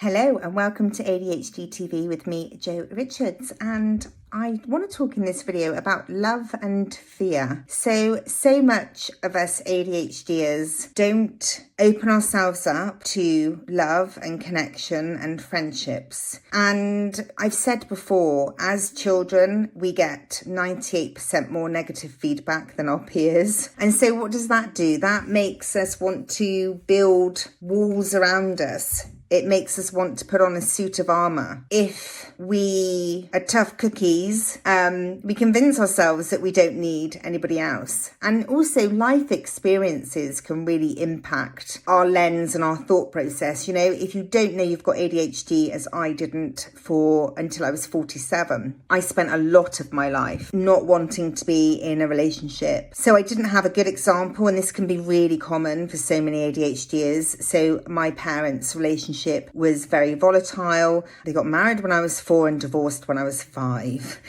Hello and welcome to ADHD TV with me, Jo Richards, and I want to talk in this video about love and fear. So much of us ADHD-ers don't open ourselves up to love and connection and friendships. And I've said before, as children, we get 98% more negative feedback than our peers. And so what does that do? That makes us want to build walls around us. It makes us want to put on a suit of armour. If we are tough cookies, we convince ourselves that we don't need anybody else. And also life experiences can really impact our lens and our thought process. You know, if you don't know you've got ADHD, as I didn't until I was 47, I spent a lot of my life not wanting to be in a relationship. So I didn't have a good example, and this can be really common for so many ADHDers. So my parents' relationship was very volatile. They got married when I was 4 and divorced when I was 5.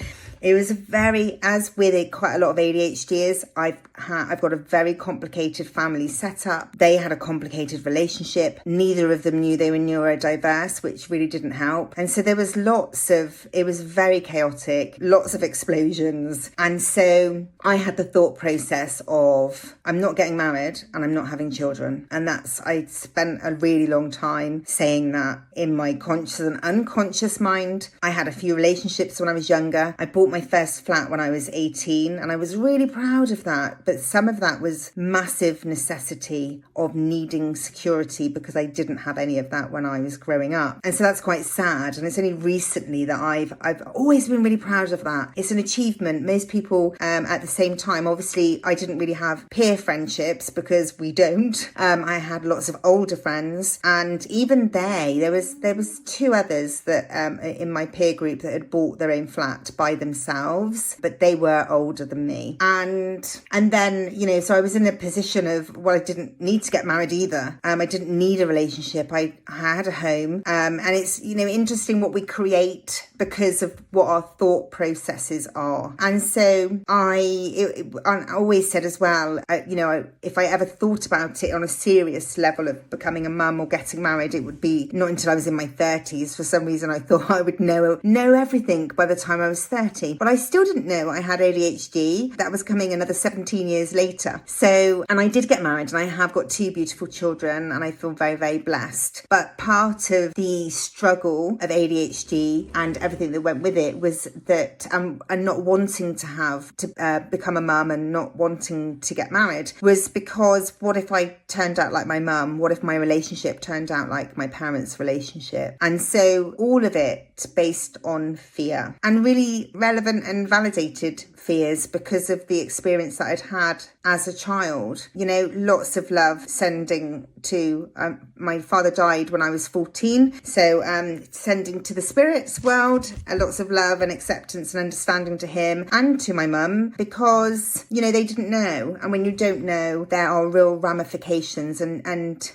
It was as with quite a lot of ADHDers, I've got a very complicated family setup. They had a complicated relationship. Neither of them knew they were neurodiverse, which really didn't help. And so there was it was very chaotic, lots of explosions. And so I had the thought process of, I'm not getting married and I'm not having children. And I spent a really long time saying that in my conscious and unconscious mind. I had a few relationships when I was younger. I bought my first flat when I was 18, and I was really proud of that. But some of that was massive necessity of needing security because I didn't have any of that when I was growing up. And so that's quite sad. And it's only recently that I've always been really proud of that. It's an achievement. Most people at the same time, obviously, I didn't really have peer friendships because we don't. I had lots of older friends, and even there was 2 others that in my peer group that had bought their own flat by themselves, but they were older than me. And then, you know, so I was in a position of, well, I didn't need to get married either. I didn't need a relationship. I had a home. And it's, you know, interesting what we create because of what our thought processes are. And so I always said as well, you know, if I ever thought about it on a serious level of becoming a mum or getting married, it would be not until I was in my 30s. For some reason, I thought I would know everything by the time I was 30. But I still didn't know I had ADHD. That was coming another 17 years later. So, and I did get married, and I have got 2 beautiful children, and I feel very, very blessed. But part of the struggle of ADHD and everything that went with it was that and not wanting to become a mum and not wanting to get married was because what if I turned out like my mum? What if my relationship turned out like my parents' relationship? And so all of it based on fear, and really relevant and validated fears because of the experience that I'd had as a child. You know, lots of love sending to my father died when I was 14, so sending to the spirits world lots of love and acceptance and understanding to him and to my mum, because, you know, they didn't know, and when you don't know, there are real ramifications, and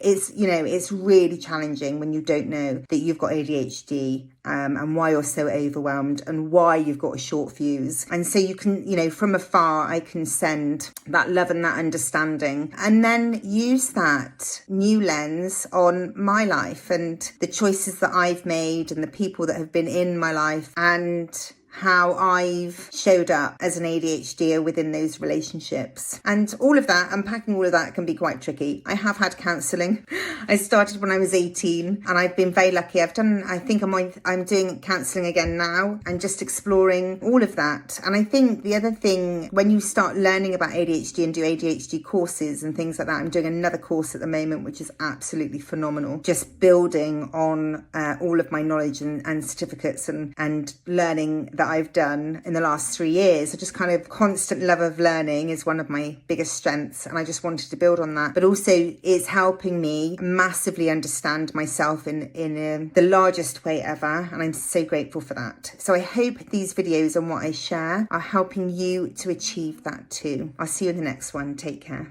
it's, you know, it's really challenging when you don't know that you've got ADHD and why you're so overwhelmed and why you've got a short fuse. And so you can, you know, from afar, I can send that love and that understanding, and then use that new lens on my life and the choices that I've made and the people that have been in my life, and how I've showed up as an ADHDer within those relationships. And all of that, unpacking all of that can be quite tricky. I have had counselling. I started when I was 18, and I've been very lucky. I'm doing counselling again now, and just exploring all of that. And I think the other thing, when you start learning about ADHD and do ADHD courses and things like that, I'm doing another course at the moment, which is absolutely phenomenal. Just building on all of my knowledge and certificates and learning that I've done in the last 3 years. So just kind of constant love of learning is one of my biggest strengths, and I just wanted to build on that. But also it's helping me massively understand myself in the largest way ever, and I'm so grateful for that. So I hope these videos and what I share are helping you to achieve that too. I'll see you in the next one. Take care.